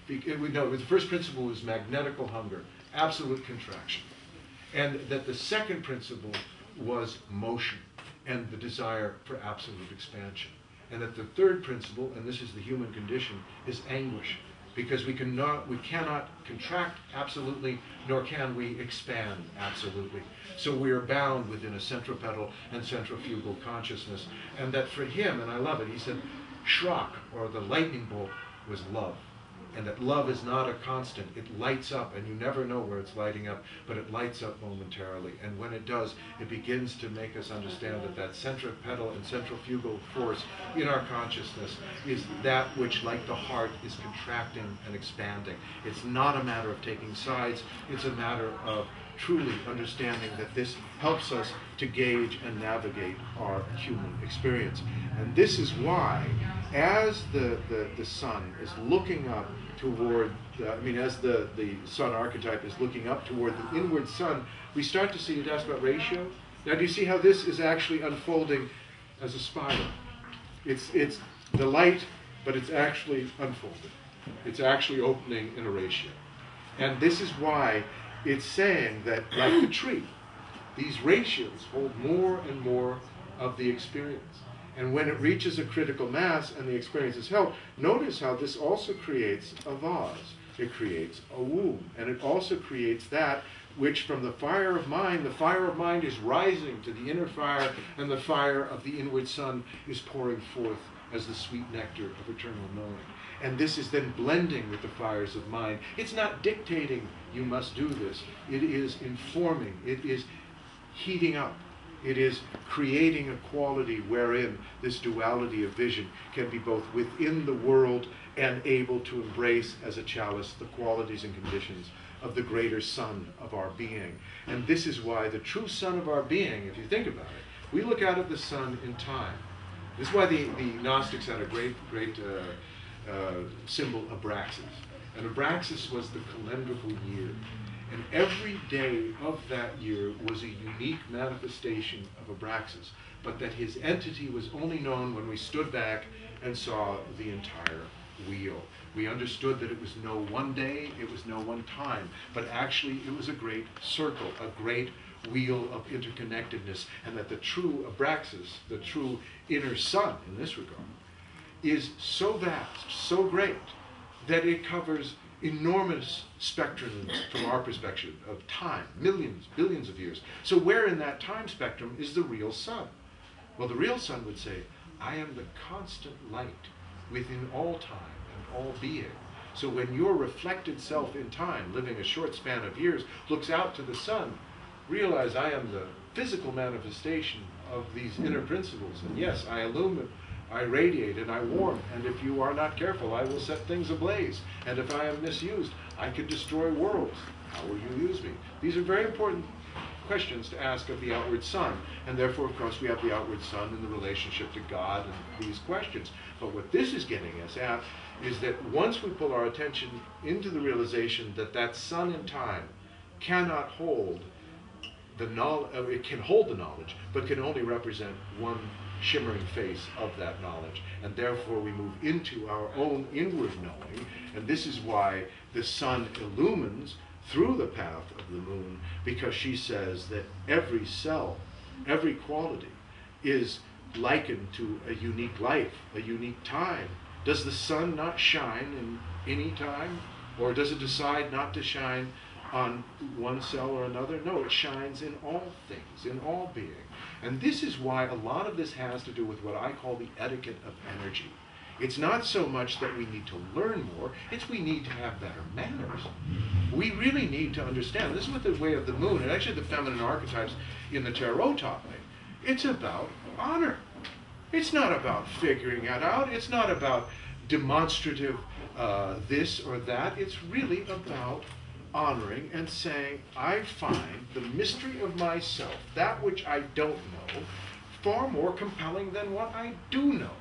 The first principle was magnetical hunger, absolute contraction. And that the second principle was motion and the desire for absolute expansion. And that the third principle, and this is the human condition, is anguish. Because we cannot contract absolutely, nor can we expand absolutely. So we are bound within a centripetal and centrifugal consciousness. And that for him, and I love it, he said, Schrock, or the lightning bolt, was love. And that love is not a constant. It lights up, and you never know where it's lighting up, but it lights up momentarily. And when it does, it begins to make us understand that that centripetal and centrifugal force in our consciousness is that which, like the heart, is contracting and expanding. It's not a matter of taking sides. It's a matter of truly understanding that this helps us to gauge and navigate our human experience. And this is why, as the sun is looking up toward, as the sun archetype is looking up toward the inward sun, we start to see, you asked about ratio. Now do you see how this is actually unfolding as a spiral? It's the light, but it's actually unfolding. It's actually opening in a ratio. And this is why it's saying that, like the tree, these ratios hold more and more of the experience. And when it reaches a critical mass and the experience is held, notice how this also creates a vase. It creates a womb. And it also creates that which, from the fire of mind is rising to the inner fire, and the fire of the inward sun is pouring forth as the sweet nectar of eternal knowing. And this is then blending with the fires of mind. It's not dictating, you must do this. It is informing. It is heating up. It is creating a quality wherein this duality of vision can be both within the world and able to embrace as a chalice the qualities and conditions of the greater sun of our being. And this is why the true sun of our being, if you think about it, we look out at the sun in time. This is why the Gnostics had a great symbol, Abraxas. And Abraxas was the calendrical year. And every day of that year was a unique manifestation of Abraxas, but that his entity was only known when we stood back and saw the entire wheel. We understood that it was no one day, it was no one time, but actually it was a great circle, a great wheel of interconnectedness, and that the true Abraxas, the true inner sun in this regard, is so vast, so great, that it covers enormous spectrums from our perspective of time, millions, billions of years. So where in that time spectrum is the real sun? Well, the real sun would say, I am the constant light within all time and all being. So when your reflected self in time, living a short span of years, looks out to the sun, realize I am the physical manifestation of these inner principles. And yes, I illumine, I radiate, and I warm, and if you are not careful, I will set things ablaze. And if I am misused, I can destroy worlds. How will you use me? These are very important questions to ask of the outward sun, and therefore, of course, we have the outward sun in the relationship to God and these questions. But what this is getting us at is that once we pull our attention into the realization that that sun in time cannot hold the knowledge, it can hold the knowledge, but can only represent one shimmering face of that knowledge, and therefore we move into our own inward knowing. And this is why the sun illumines through the path of the moon, because she says that every cell, every quality is likened to a unique life, a unique time. Does the sun not shine in any time, or does it decide not to shine on one cell or another? No, it shines in all things, in all being. And this is why a lot of this has to do with what I call the etiquette of energy. It's not so much that we need to learn more, it's we need to have better manners. We really need to understand. This is what the way of the moon, and actually the feminine archetypes in the tarot taught me. It's about honor. It's not about figuring it out. It's not about demonstrative this or that. It's really about honoring and saying, I find the mystery of myself, that which I don't know, far more compelling than what I do know.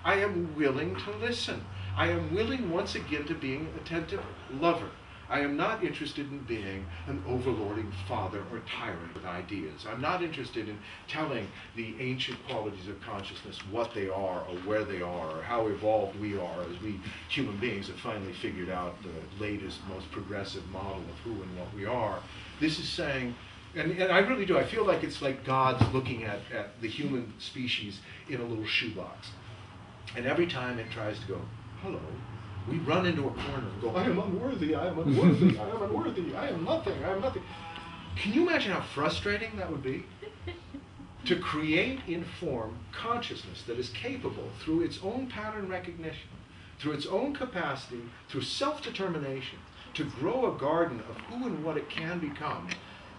I am willing to listen. I am willing once again to be an attentive lover. I am not interested in being an overlording father or tyrant with ideas. I'm not interested in telling the ancient qualities of consciousness what they are or where they are or how evolved we are as we human beings have finally figured out the latest, most progressive model of who and what we are. This is saying, and I really do, I feel like it's like God's looking at the human species in a little shoebox. And every time it tries to go, hello, we run into a corner and go, I am unworthy, I am unworthy, I am unworthy, I am nothing, I am nothing. Can you imagine how frustrating that would be? To create in form consciousness that is capable, through its own pattern recognition, through its own capacity, through self-determination, to grow a garden of who and what it can become,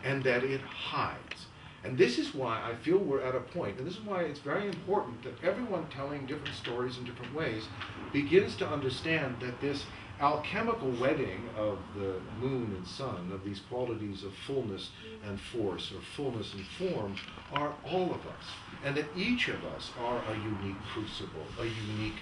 and that it hides. And this is why I feel we're at a point, and this is why it's very important that everyone telling different stories in different ways begins to understand that this alchemical wedding of the moon and sun, of these qualities of fullness and force, or fullness and form, are all of us. And that each of us are a unique crucible, a unique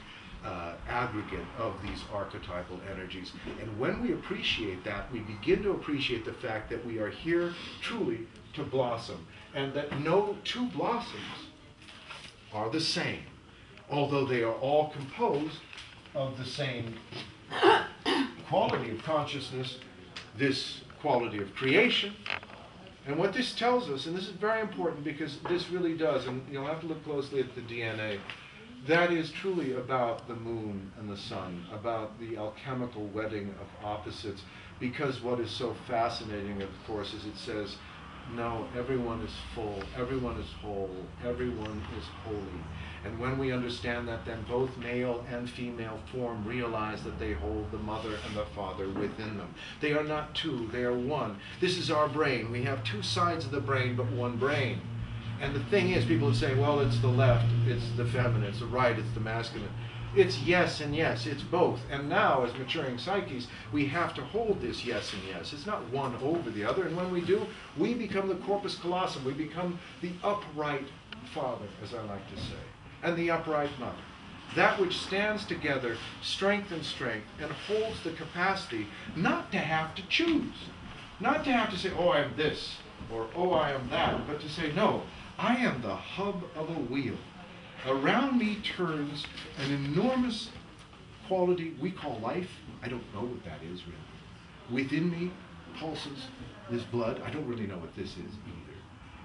aggregate of these archetypal energies. And when we appreciate that, we begin to appreciate the fact that we are here truly to blossom, and that no two blossoms are the same, although they are all composed of the same quality of consciousness, this quality of creation. And what this tells us, and this is very important because this really does, and you'll have to look closely at the DNA, that is truly about the moon and the sun, about the alchemical wedding of opposites, because what is so fascinating, of course, is it says, no, everyone is full, everyone is whole, everyone is holy. And when we understand that, then both male and female form realize that they hold the mother and the father within them. They are not two, they are one. This is our brain. We have two sides of the brain, but one brain. And the thing is, people would say, well, it's the left, it's the feminine, it's the right, it's the masculine. It's yes and yes, it's both. And now, as maturing psyches, we have to hold this yes and yes. It's not one over the other. And when we do, we become the corpus callosum. We become the upright father, as I like to say, and the upright mother. That which stands together, strength and strength, and holds the capacity not to have to choose. Not to have to say, oh, I am this, or oh, I am that, but to say, no, I am the hub of a wheel. Around me turns an enormous quality we call life. I don't know what that is really. Within me pulses this blood. I don't really know what this is either.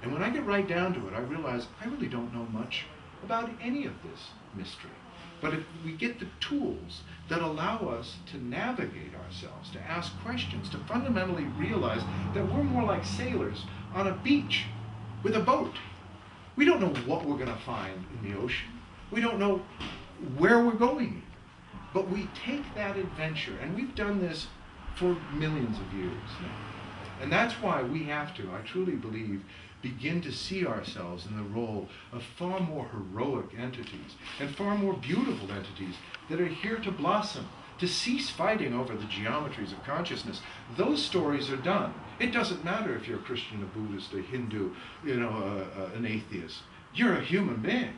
And when I get right down to it, I realize I really don't know much about any of this mystery. But if we get the tools that allow us to navigate ourselves, to ask questions, to fundamentally realize that we're more like sailors on a beach with a boat. We don't know what we're going to find in the ocean. We don't know where we're going. But we take that adventure, and we've done this for millions of years now. And that's why we have to, I truly believe, begin to see ourselves in the role of far more heroic entities and far more beautiful entities that are here to blossom, to cease fighting over the geometries of consciousness. Those stories are done. It doesn't matter if you're a Christian, a Buddhist, a Hindu, an atheist. You're a human being.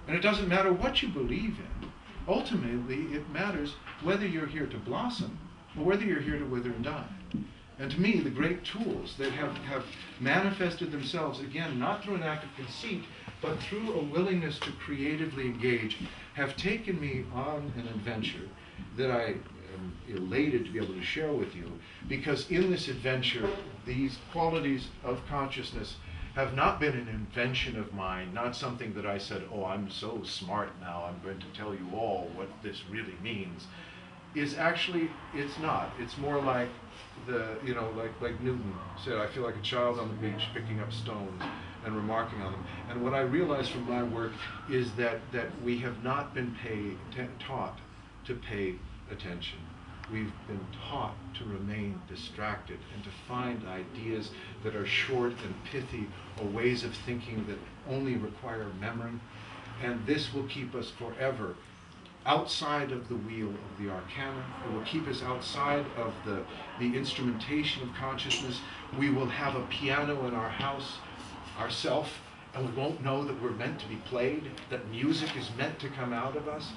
And it doesn't matter what you believe in. Ultimately, it matters whether you're here to blossom or whether you're here to wither and die. And to me, the great tools that have manifested themselves, again, not through an act of conceit, but through a willingness to creatively engage, have taken me on an adventure that I am elated to be able to share with you, because in this adventure, these qualities of consciousness have not been an invention of mine, not something that I said, oh, I'm so smart now, I'm going to tell you all what this really means. Is actually, it's not. It's more like like Newton said, I feel like a child on the beach picking up stones and remarking on them. And what I realize from my work is that we have not been taught to pay attention. We've been taught to remain distracted and to find ideas that are short and pithy, or ways of thinking that only require memory. And this will keep us forever outside of the wheel of the arcana. It will keep us outside of the instrumentation of consciousness. We will have a piano in our house ourselves, and we won't know that we're meant to be played, that music is meant to come out of us.